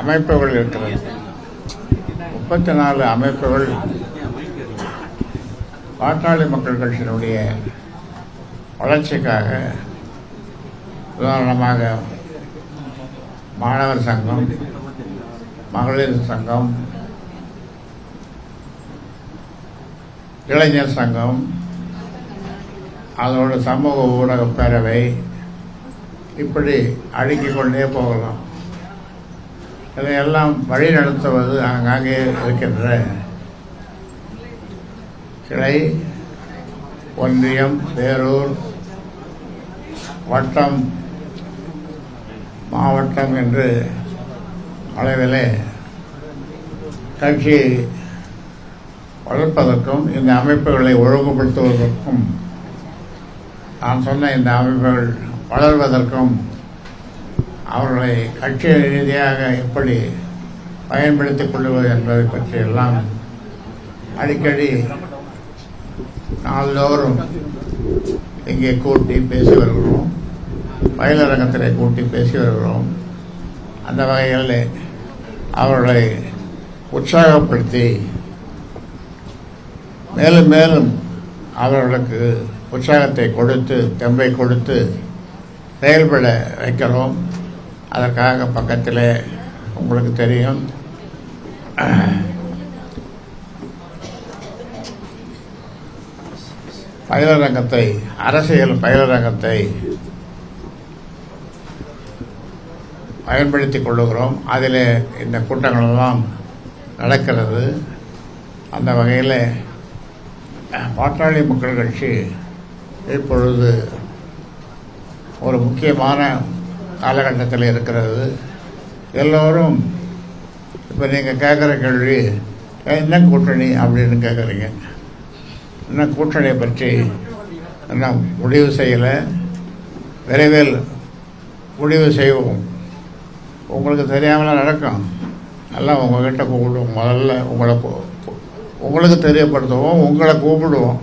அமைப்புகள் இருக்கிறது. 34 அமைப்புகள் பாட்டாளி மக்கள் கட்சியினுடைய வளர்ச்சிக்காக, உதாரணமாக மாணவர் சங்கம், மகளிர் சங்கம், இளைஞர் சங்கம், அதோட சமூக ஊடக பேரவை, இப்படி அடுக்கிக் கொண்டே போகலாம். இதையெல்லாம் வழி நடத்துவது ஆங்காங்கே இருக்கின்ற கிளை, ஒன்றியம், பேரூர், வட்டம், மாவட்டம் என்று அளவிலே கட்சியை வளர்ப்பதற்கும் இந்த அமைப்புகளை ஒழுங்குபடுத்துவதற்கும், நான் சொன்ன இந்த அமைப்புகள் வளர்வதற்கும், அவர்களை கட்சி ரீதியாக எப்படி பயன்படுத்திக் கொள்வது என்பதை பற்றியெல்லாம் அடிக்கடி நாள்தோறும் இங்கே கூட்டி பேசி வருகிறோம். பயிலரங்கத்திலே கூட்டி பேசி வருகிறோம். அந்த வகையில் அவர்களை உற்சாகப்படுத்தி மேலும் மேலும் அவர்களுக்கு உற்சாகத்தை கொடுத்து, தெம்பை கொடுத்து செயல்பட வைக்கிறோம். அதற்காக பக்கத்தில் உங்களுக்கு தெரியும், பயிலரங்கத்தை, அரசியல் பயிலரங்கத்தை பயன்படுத்திக் கொள்ளுகிறோம். அதில் இந்த கூட்டங்களெல்லாம் நடக்கிறது. அந்த வகையில் பாட்டாளி மக்கள் கட்சி இப்பொழுது ஒரு முக்கியமான காலகட்டத்தில் இருக்கிறது. எல்லோரும் இப்போ நீங்கள் கேட்குற கேள்வி, என்ன கூட்டணி அப்படின்னு கேட்குறீங்க. என்ன கூட்டணியை பற்றி இன்னும் முடிவு செய்யலை. விரைவில் முடிவு செய்வோம். உங்களுக்கு தெரியாமலாம் நடக்கும். எல்லாம் உங்கள்கிட்ட கூப்பிடுவோம். முதல்ல உங்களுக்கு தெரியப்படுத்துவோம், உங்களை கூப்பிடுவோம்.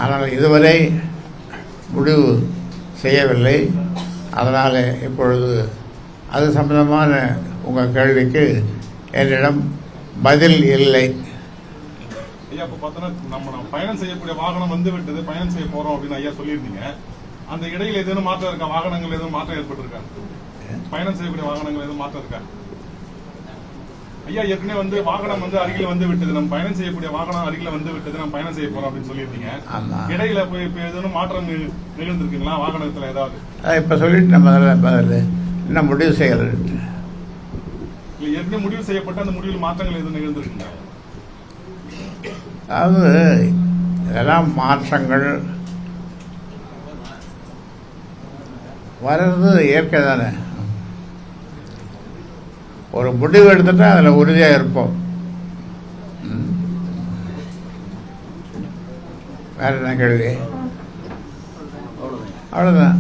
ஆனால் இதுவரை முடிவு செய்யவில்லை. அதனால் இப்பொழுது அது சம்பந்தமான உங்கள் கேள்விக்கு என்னிடம் பதில் இல்லை. ஐயா, இப்போ பார்த்தோன்னா நம்ம பயணம் செய்யக்கூடிய வாகனம் வந்து விட்டது, பயணம் செய்ய போறோம் அப்படின்னு ஐயா சொல்லியிருந்தீங்க. அந்த இடையில எதுவும் மாற்றம் இருக்கா? வாகனங்கள் எதுவும் மாற்றம் ஏற்பட்டிருக்கா? பயணம் செய்யக்கூடிய வாகனங்கள் எதுவும் மாற்றம் இருக்கா? ஐயா, ஏற்கனவே வந்து வாகனம் வந்து அருகில வந்து விட்டது, நம்ம பயணம் செய்யக்கூடிய வாகனம் அருகில வந்து விட்டது, நம்ம பயணம் செய்ய போறோம் அப்படின்னு சொல்லியிருந்தீங்க. இடையில போய் இப்ப எதுவும் மாற்றம் நிகழ்ந்திருக்குங்களா வாகனத்துல ஏதாவது? இப்ப சொல்லிட்டு நம்ம என்ன முடிவு செய்யறது? ஏற்கனவே முடிவு செய்யப்பட்ட அந்த முடிவில் மாற்றங்கள் எதுவும் நிகழ்ந்திருக்குங்களா? அதாவது இதெல்லாம் மாற்றங்கள் வர்றது இயற்கை தானே. ஒரு முடிவு எடுத்துட்டா அதில் உறுதியாக இருப்போம். வேற என்ன கேள்வி? அவ்வளோதான்.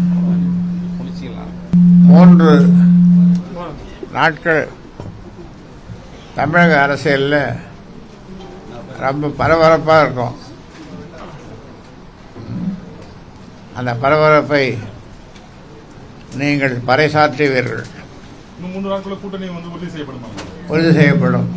3 நாட்கள் தமிழக அரசியலில் ரொம்ப பரபரப்பாக இருக்கும். அந்த பரபரப்பை நீங்கள் பறைசாற்றுவீர்கள். இன்னும் 3 நாட்களுக்குள்ள கூட்டணி வந்து உறுதி செய்யப்படும்.